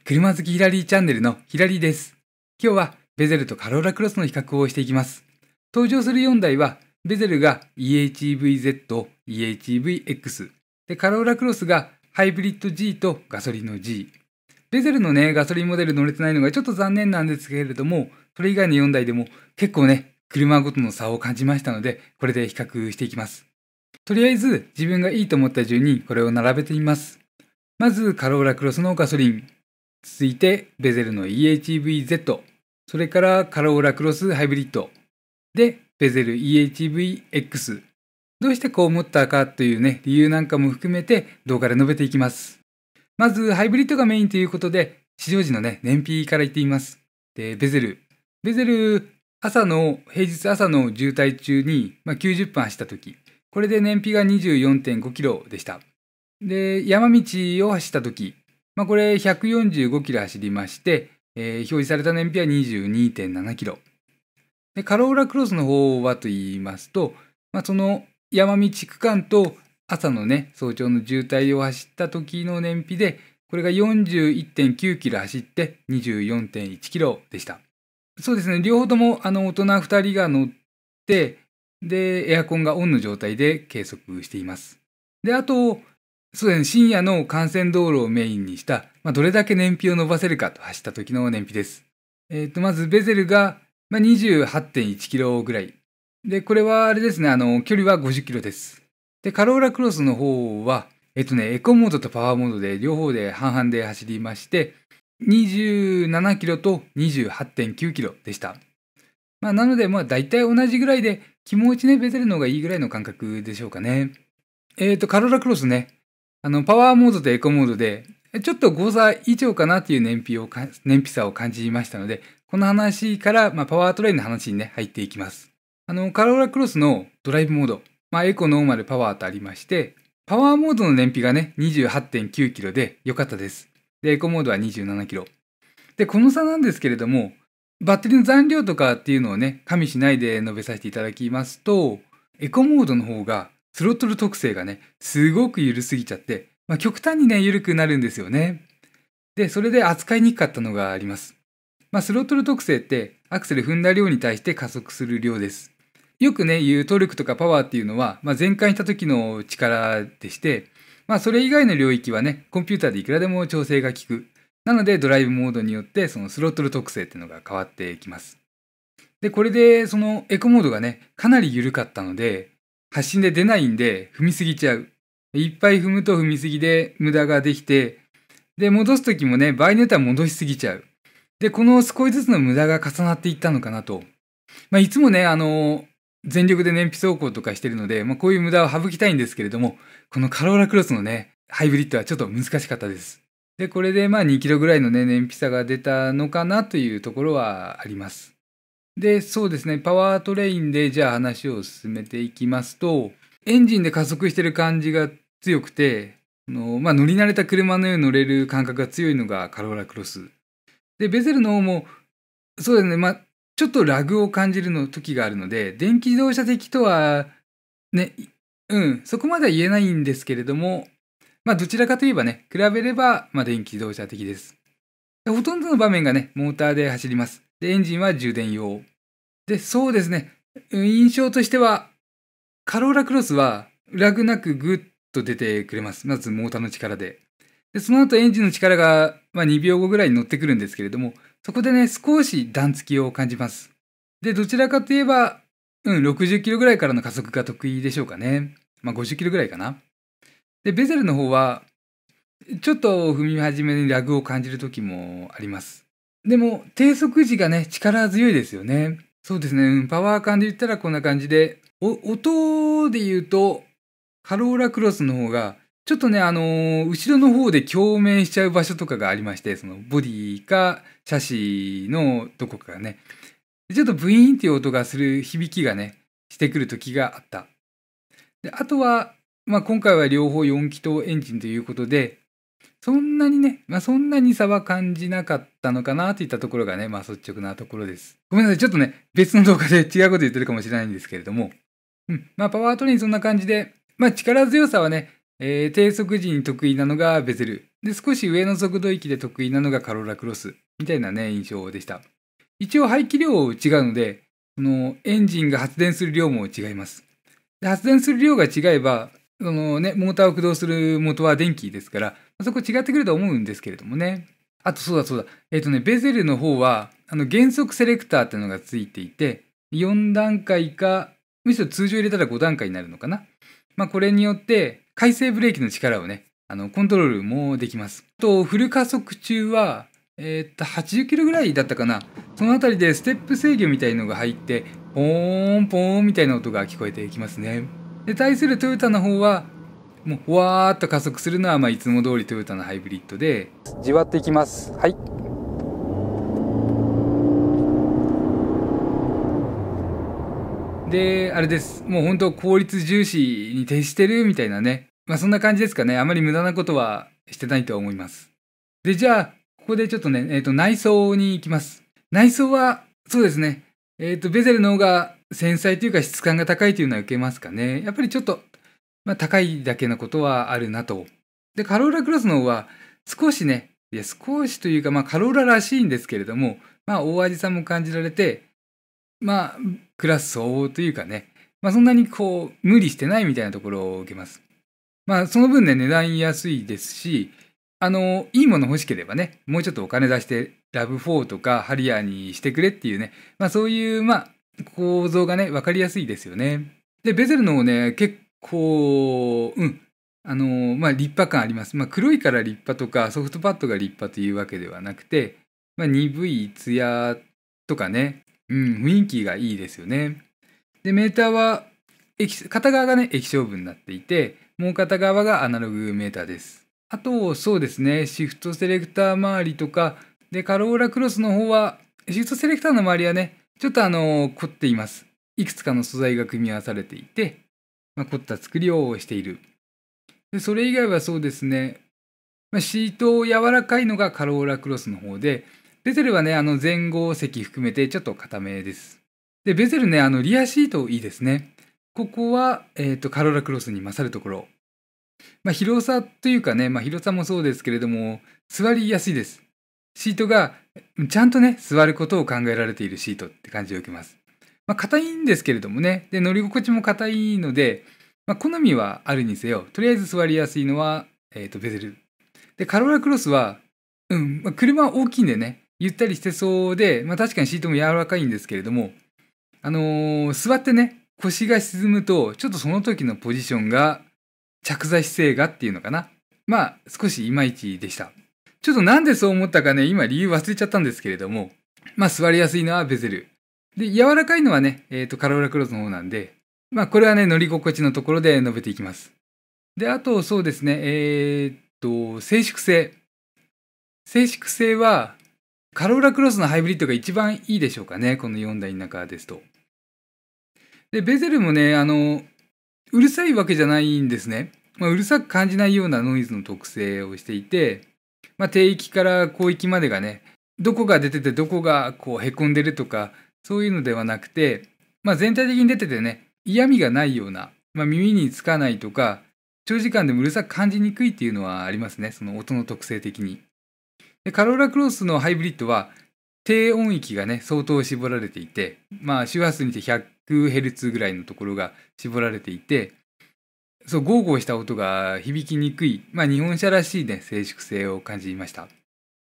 車好きヒラリーチャンネルのヒラリーです。今日はベゼルとカローラクロスの比較をしていきます。登場する4台は、ベゼルが EHEV-Z、EHEV-X、でカローラクロスがハイブリッド G とガソリンの G。ベゼルのね、ガソリンモデル乗れてないのがちょっと残念なんですけれども、それ以外の4台でも結構ね、車ごとの差を感じましたので、これで比較していきます。とりあえず自分がいいと思った順にこれを並べてみます。まずカローラクロスのガソリン。続いてベゼルの EHEV-Z。それからカローラクロスハイブリッド。で、ベゼル EHEV-X。どうしてこう思ったかというね、理由なんかも含めて動画で述べていきます。まずハイブリッドがメインということで、試乗時のね、燃費から言ってみます。で、ベゼル、平日朝の渋滞中に、90分走った時、これで燃費が 24.5 キロでした。で、山道を走った時、これ145キロ走りまして、表示された燃費は 22.7 キロ。で、カローラクロスの方はと言いますと、その山道区間と朝のね、早朝の渋滞を走った時の燃費で、これが 41.9 キロ走って 24.1 キロでした。そうですね、両方とも大人2人が乗って、で、エアコンがオンの状態で計測しています。で、あと、そうですね、深夜の幹線道路をメインにした、どれだけ燃費を伸ばせるかと走った時の燃費です。まずベゼルが、28.1 キロぐらい。で、これはあれですね、距離は50キロです。で、カローラクロスの方は、エコモードとパワーモードで両方で半々で走りまして、27キロと 28.9 キロでした。なので、大体同じぐらいで、気持ちね、ベゼルの方がいいぐらいの感覚でしょうかね。カローラクロスね、パワーモードとエコモードで、ちょっと誤差以上かなっていう燃費差を感じましたので、この話から、パワートレインの話にね、入っていきます。カローラクロスのドライブモード、エコ、ノーマル、パワーとありまして、パワーモードの燃費がね、28.9 キロで良かったです。で、エコモードは27キロ。で、この差なんですけれども、バッテリーの残量とかっていうのをね、加味しないで述べさせていただきますと、エコモードの方が、スロットル特性がね、すごく緩すぎちゃって、極端にね、緩くなるんですよね。で、それで扱いにくかったのがあります。スロットル特性って、アクセル踏んだ量に対して加速する量です。よくね、言うトルクとかパワーっていうのは、全開した時の力でして、それ以外の領域はね、コンピューターでいくらでも調整が効く。なので、ドライブモードによって、そのスロットル特性っていうのが変わってきます。で、これで、そのエコモードがね、かなり緩かったので、発進で出ないんで、踏みすぎちゃう。いっぱい踏むと踏みすぎで無駄ができて、で、戻すときもね、場合によっては戻しすぎちゃう。で、この少しずつの無駄が重なっていったのかなと。いつもね、全力で燃費走行とかしてるので、こういう無駄を省きたいんですけれども、このカローラクロスのね、ハイブリッドはちょっと難しかったです。で、これで2キロぐらいのね、燃費差が出たのかなというところはあります。で、そうですね、パワートレインでじゃあ話を進めていきますと、エンジンで加速してる感じが強くて、乗り慣れた車のように乗れる感覚が強いのがカローラクロス。で、ベゼルの方も、そうですね、ちょっとラグを感じる時があるので、電気自動車的とは、ね、そこまでは言えないんですけれども、どちらかといえばね、比べれば、電気自動車的です。でほとんどの場面がね、モーターで走ります。で、エンジンは充電用。で、そうですね、印象としては、カローラクロスは、ラグなくグッと出てくれます。まずモーターの力で。で、その後エンジンの力が、2秒後ぐらいに乗ってくるんですけれども、そこでね、少し段付きを感じます。で、どちらかといえば、60キロぐらいからの加速が得意でしょうかね。50キロぐらいかな。で、ベゼルの方は、ちょっと踏み始めにラグを感じる時もあります。でも、低速時がね、力強いですよね。そうですね、パワー感で言ったらこんな感じで、音で言うと、カローラクロスの方が、ちょっとね、後ろの方で共鳴しちゃう場所とかがありまして、そのボディかシャシのどこかがね、ちょっとブイーンっていう音がする響きがね、してくる時があった。で、あとは、今回は両方4気筒エンジンということで、そんなにね、そんなに差は感じなかったのかなといったところがね、率直なところです。ごめんなさい、ちょっとね、別の動画で違うこと言ってるかもしれないんですけれども、パワートレインそんな感じで、力強さはね、低速時に得意なのがベゼル。で、少し上の速度域で得意なのがカローラクロスみたいなね、印象でした。一応排気量違うので、エンジンが発電する量も違います。で、発電する量が違えば、モーターを駆動する元は電気ですから、そこ違ってくると思うんですけれどもね。あと、そうだ。ベゼルの方は、減速セレクターっていうのがついていて、4段階か、むしろ通常入れたら5段階になるのかな。これによって、回生ブレーキの力をね、コントロールもできます。と、フル加速中は、80キロぐらいだったかな。そのあたりでステップ制御みたいのが入って、ポーンポーンみたいな音が聞こえてきますね。で、対するトヨタの方は、もう、ふわーっと加速するのは、いつも通りトヨタのハイブリッドで、じわっていきます。はい。で、あれです。もう本当効率重視に徹してるみたいなね。そんな感じですかね。あまり無駄なことはしてないと思います。で、じゃあ、ここでちょっとね、内装に行きます。内装は、そうですね。ベゼルの方が繊細というか質感が高いというのは受けますかね。やっぱりちょっと、高いだけのことはあるなと。で、カローラクロスの方は少しね、少しというか、カローラらしいんですけれども、大味さも感じられて、クラス相応というかね、そんなに無理してないみたいなところを受けます。その分ね、値段安いですし、いいもの欲しければね、もうちょっとお金出して、ラブ4とかハリアーにしてくれっていうね、そういう、構造がね、わかりやすいですよね。で、ベゼルのね、結構、立派感あります。黒いから立派とか、ソフトパッドが立派というわけではなくて、鈍い艶とかね、雰囲気がいいですよね。で、メーターは、片側がね、液晶分になっていて、もう片側がアナログメーターです。あと、そうですね、シフトセレクター周りとか、で、カローラクロスの方は、シフトセレクターの周りはね、ちょっと凝っています。いくつかの素材が組み合わされていて、凝った作りをしている。で、それ以外はそうですね、シート柔らかいのがカローラクロスの方で、ベゼルはね、前後席含めてちょっと固めです。で、ベゼルね、リアシートいいですね。ここは、カローラクロスに勝るところ。広さというかね、広さもそうですけれども、座りやすいです。シートがちゃんとね、座ることを考えられているシートって感じを受けます。硬いんですけれどもね、で、乗り心地も硬いので、好みはあるにせよ、とりあえず座りやすいのは、ベゼル。で、カローラクロスは、車は大きいんでね、ゆったりしてそうで、確かにシートも柔らかいんですけれども、座ってね、腰が沈むと、ちょっとその時のポジションが、着座姿勢がっていうのかな。少しいまいちでした。ちょっとなんでそう思ったかね、今理由忘れちゃったんですけれども、座りやすいのはベゼル。で、柔らかいのはね、カローラクロスの方なんで、これはね、乗り心地のところで述べていきます。で、あと、そうですね、静粛性。静粛性は、カローラクロスのハイブリッドが一番いいでしょうかね、この4台の中ですと。で、ベゼルもね、うるさいわけじゃないんですね。うるさく感じないようなノイズの特性をしていて、低域から高域までがね、どこが出ててどこがへこんでるとか、そういうのではなくて、全体的に出ててね、嫌味がないような、耳につかないとか、長時間でもうるさく感じにくいっていうのはありますね、その音の特性的に。で、カローラクロスのハイブリッドは、低音域がね、相当絞られていて、周波数にて 100Hz ぐらいのところが絞られていて、そう、ゴーゴーした音が響きにくい、日本車らしいね、静粛性を感じました。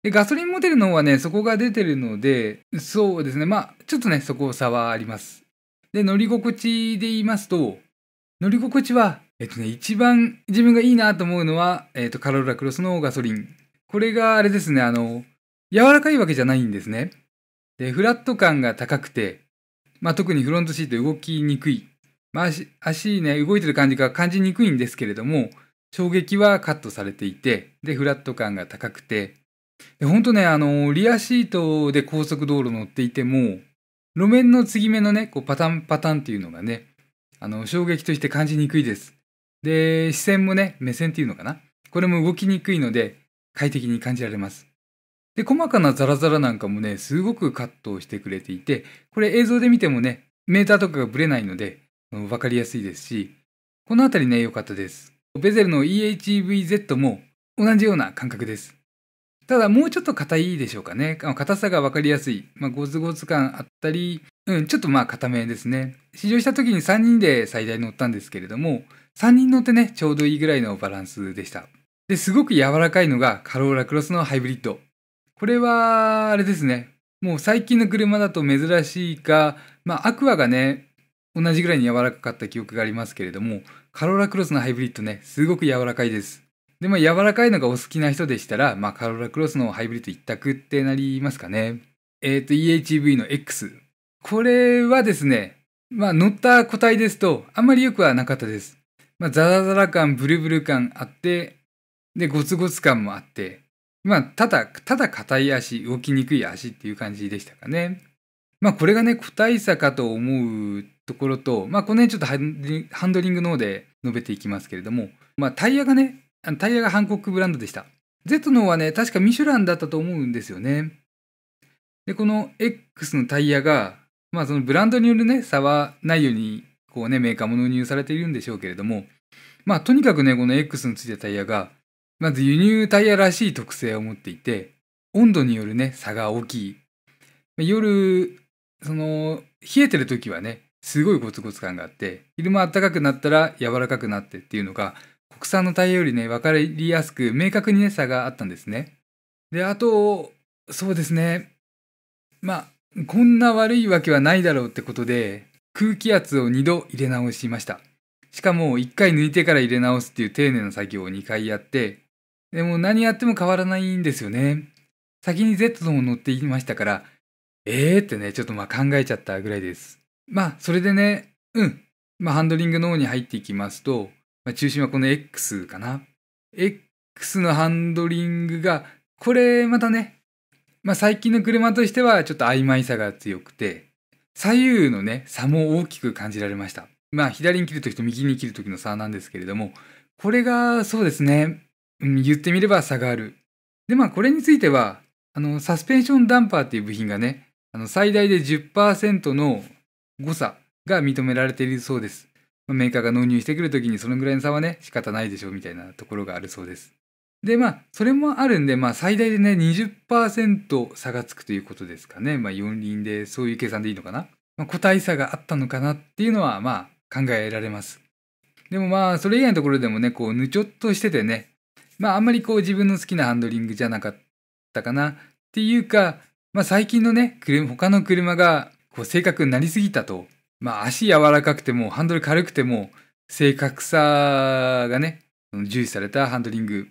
で、ガソリンモデルの方はね、そこが出てるので、そうですね、ちょっとね、そこ差はあります。で、乗り心地で言いますと、乗り心地は、一番自分がいいなと思うのは、カローラクロスのガソリン。これがあれですね、柔らかいわけじゃないんですね。で、フラット感が高くて、特にフロントシート動きにくい。足ね、動いてる感じが感じにくいんですけれども、衝撃はカットされていて、で、フラット感が高くて、で、ほんとね、リアシートで高速道路乗っていても、路面の継ぎ目のね、パタンパタンっていうのがね、衝撃として感じにくいです。で、視線もね、目線っていうのかな。これも動きにくいので、快適に感じられます。で、細かなザラザラなんかもね、すごくカットしてくれていて、これ映像で見てもね、メーターとかがブレないので、わかりやすいですし、このあたりね、良かったです。ベゼルの EHEV-Z も、同じような感覚です。ただ、もうちょっと硬いでしょうかね。硬さが分かりやすい。ゴツゴツ感あったり、ちょっと硬めですね。試乗した時に3人で最大乗ったんですけれども、3人乗ってね、ちょうどいいぐらいのバランスでした。で、すごく柔らかいのがカローラクロスのハイブリッド。これは、あれですね。もう最近の車だと珍しいか、アクアがね、同じぐらいに柔らかかった記憶がありますけれども、カローラクロスのハイブリッドね、すごく柔らかいです。で、柔らかいのがお好きな人でしたら、カローラクロスのハイブリッド一択ってなりますかね。EHEV の X。これはですね、乗った個体ですと、あんまり良くはなかったです。ザラザラ感、ブルブル感あって、で、ゴツゴツ感もあって、ただ硬い足、動きにくい足っていう感じでしたかね。これがね、個体差かと思うところと、この辺ちょっとハンドリングの方で述べていきますけれども、タイヤが韓国ブランドでした。Z の方はね、確かミシュランだったと思うんですよね。で、この X のタイヤが、そのブランドによるね、差はないように、メーカーも納入されているんでしょうけれども、とにかくね、この X のついたタイヤが、まず輸入タイヤらしい特性を持っていて、温度によるね、差が大きい。夜、冷えてる時はね、すごいゴツゴツ感があって、昼間暖かくなったら柔らかくなってっていうのが、国産のタイヤよりね、分かりやすく、明確にね、差があったんですね。で、あと、そうですね。こんな悪いわけはないだろうってことで、空気圧を2度入れ直しました。しかも、1回抜いてから入れ直すっていう丁寧な作業を2回やって、でも何やっても変わらないんですよね。先に Z の方乗っていましたから、ってね、ちょっと考えちゃったぐらいです。それでね、ハンドリングの方に入っていきますと、中心はこの X かな。X のハンドリングが、これまたね、最近の車としてはちょっと曖昧さが強くて、左右のね、差も大きく感じられました。左に切るときと右に切るときの差なんですけれども、これがそうですね、言ってみれば差がある。で、これについては、サスペンションダンパーっていう部品がね、最大で 10% の誤差が認められているそうです。メーカーが納入してくるときにそのぐらいの差はね、仕方ないでしょうみたいなところがあるそうです。で、それもあるんで、最大でね、20% 差がつくということですかね。四輪でそういう計算でいいのかな。個体差があったのかなっていうのは、考えられます。でもそれ以外のところでもね、ぬちょっとしててね、あんまり自分の好きなハンドリングじゃなかったかなっていうか、最近のね、他の車が正確になりすぎたと。足柔らかくても、ハンドル軽くても、正確さがね、重視されたハンドリング。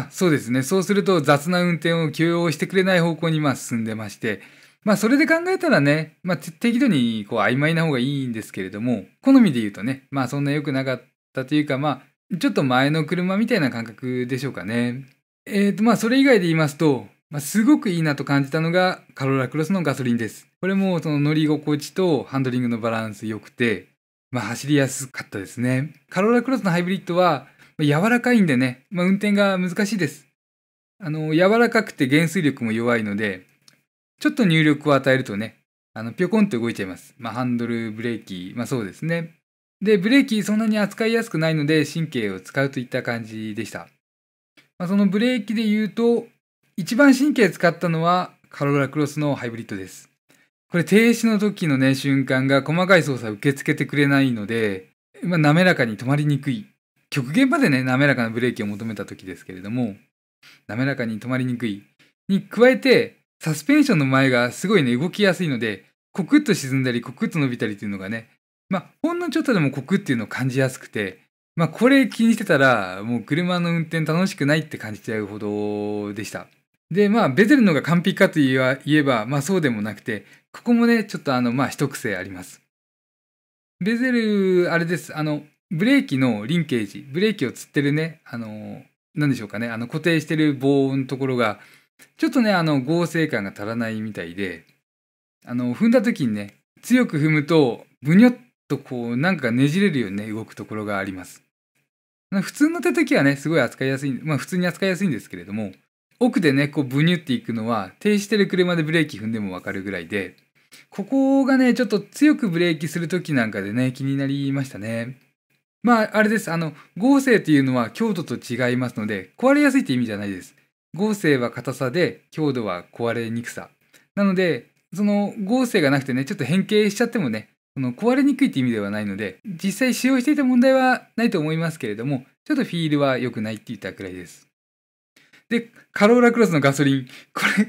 そうですね。そうすると雑な運転を許容してくれない方向に進んでまして、それで考えたらね、適度に曖昧な方がいいんですけれども、好みで言うとね、そんな良くなかったというか、ちょっと前の車みたいな感覚でしょうかね。それ以外で言いますと、すごくいいなと感じたのがカローラクロスのガソリンです。これもその乗り心地とハンドリングのバランス良くて、走りやすかったですね。カローラクロスのハイブリッドは柔らかいんでね、運転が難しいです。柔らかくて減衰力も弱いので、ちょっと入力を与えるとね、ぴょこんと動いちゃいます。ハンドル、ブレーキ、そうですね。で、ブレーキそんなに扱いやすくないので、神経を使うといった感じでした。そのブレーキで言うと、一番神経使ったのはカローラクロスのハイブリッドです。これ停止の時のね、瞬間が細かい操作を受け付けてくれないので、滑らかに止まりにくい。極限までね、滑らかなブレーキを求めた時ですけれども、滑らかに止まりにくい。に加えて、サスペンションの前がすごいね、動きやすいので、コクッと沈んだり、コクッと伸びたりっていうのがね、ほんのちょっとでもコクっていうのを感じやすくて、これ気にしてたら、もう車の運転楽しくないって感じちゃうほどでした。で、ベゼルのが完璧かと言えば、そうでもなくて、ここもね、ちょっと一癖あります。ベゼル、あれです。ブレーキのリンケージ、ブレーキをつってるね、なんでしょうかね、固定してる棒のところが、ちょっとね、合成感が足らないみたいで、踏んだ時にね、強く踏むと、ブニョッとなんかねじれるようにね、動くところがあります。普通の手時はね、すごい扱いやすい、普通に扱いやすいんですけれども、奥でね、ブニュっていくのは、停止してる車でブレーキ踏んでもわかるぐらいで、ここがね、ちょっと強くブレーキするときなんかでね、気になりましたね。まあ、あれです。合成っていうのは強度と違いますので、壊れやすいって意味じゃないです。合成は硬さで、強度は壊れにくさ。なので、その合成がなくてね、ちょっと変形しちゃってもね、壊れにくいって意味ではないので、実際使用していた問題はないと思いますけれども、ちょっとフィールは良くないって言ったくらいです。で、カローラクロスのガソリン。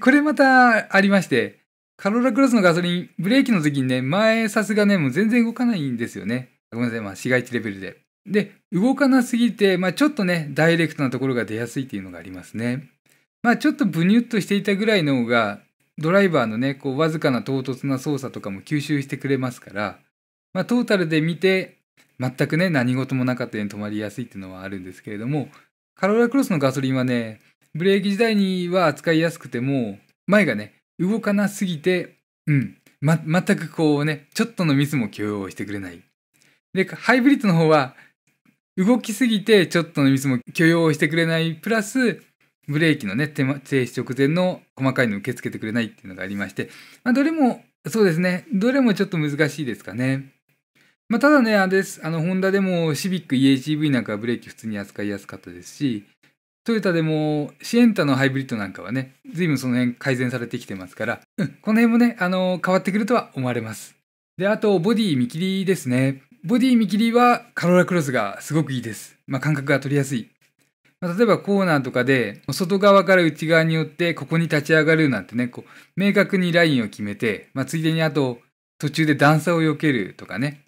これまたありまして、カローラクロスのガソリン、ブレーキの時にね、前さすがね、もう全然動かないんですよね。ごめんなさい、まあ市街地レベルで。で、動かなすぎて、まあちょっとね、ダイレクトなところが出やすいっていうのがありますね。まあちょっとブニュッとしていたぐらいの方が、ドライバーのね、こうわずかな唐突な操作とかも吸収してくれますから、まあトータルで見て、全くね、何事もなかったように止まりやすいっていうのはあるんですけれども、カローラクロスのガソリンはね、ブレーキ時代には扱いやすくても、前がね、動かなすぎて、全くこうね、ちょっとのミスも許容してくれない。で、ハイブリッドの方は、動きすぎてちょっとのミスも許容してくれない、プラス、ブレーキのね、停止直前の細かいのを受け付けてくれないっていうのがありまして、まあ、どれも、そうですね、どれもちょっと難しいですかね。まあ、ただね、あれです。ホンダでもシビック EHEV なんかはブレーキ普通に扱いやすかったですし、トヨタでもシエンタのハイブリッドなんかはね、随分その辺改善されてきてますから、この辺もね、変わってくるとは思われます。で、あと、ボディ見切りですね。ボディ見切りはカローラクロスがすごくいいです。まあ、感覚が取りやすい。まあ、例えばコーナーとかで、外側から内側によってここに立ち上がるなんてね、こう、明確にラインを決めて、まあ、ついでにあと、途中で段差を避けるとかね。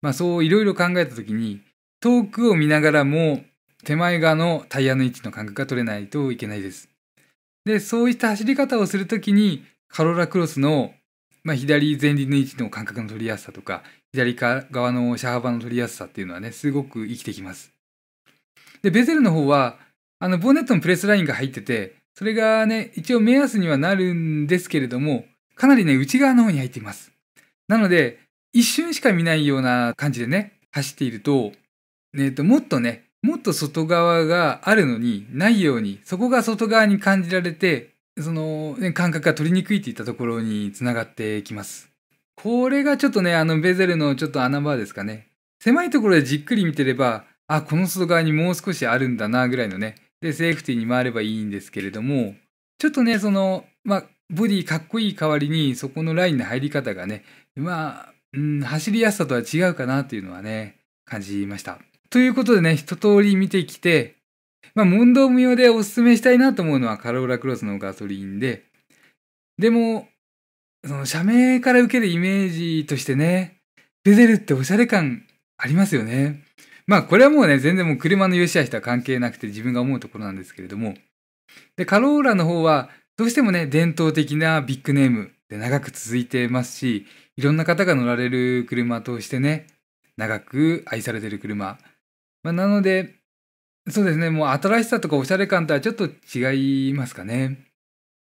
まあ、そういろいろ考えたときに、遠くを見ながらも、手前側のタイヤの位置の感覚が取れないといけないです。で、そういった走り方をするときに、カローラクロスの、まあ、左前輪の位置の感覚の取りやすさとか、左側の車幅の取りやすさっていうのはね、すごく生きてきます。で、ベゼルの方は、ボンネットのプレスラインが入ってて、それがね、一応目安にはなるんですけれども、かなりね、内側の方に入っています。なので、一瞬しか見ないような感じでね、走っていると、もっと外側があるのにないように、そこが外側に感じられて、その、ね、感覚が取りにくいっていったところにつながってきます。これがちょっとね、ベゼルのちょっと穴場ですかね。狭いところでじっくり見てれば、あ、この外側にもう少しあるんだな、ぐらいのね。で、セーフティーに回ればいいんですけれども、ちょっとね、まあ、ボディかっこいい代わりに、そこのラインの入り方がね、まあ、走りやすさとは違うかなっていうのはね、感じました。ということでね、一通り見てきて、まあ、問答無用でおすすめしたいなと思うのはカローラクロスのガソリンで、でも、その社名から受けるイメージとしてね、ベゼルっておしゃれ感ありますよね。まあこれはもうね、全然もう車の良し悪しとは関係なくて自分が思うところなんですけれども。で、カローラの方はどうしてもね、伝統的なビッグネームで長く続いてますし、いろんな方が乗られる車としてね、長く愛されてる車。まあ、なので、そうですね、もう新しさとかおしゃれ感とはちょっと違いますかね。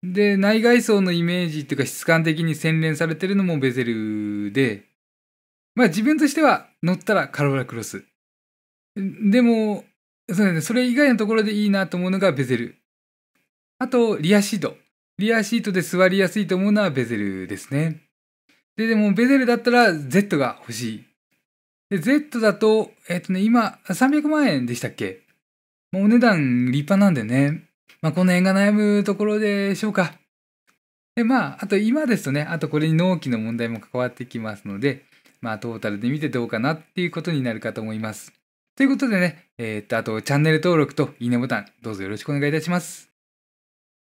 で、内外装のイメージっていうか質感的に洗練されてるのもベゼルで、まあ自分としては乗ったらカローラクロス。でも、そうですね、それ以外のところでいいなと思うのがベゼル。あと、リアシート。リアシートで座りやすいと思うのはベゼルですね。でもベゼルだったら Z が欲しい。で、Z だと、今、300万円でしたっけ？お値段立派なんでね。まあ、この辺が悩むところでしょうか。で、まあ、あと今ですとね、あとこれに納期の問題も関わってきますので、まあ、トータルで見てどうかなっていうことになるかと思います。ということでね、あとチャンネル登録といいねボタン、どうぞよろしくお願いいたします。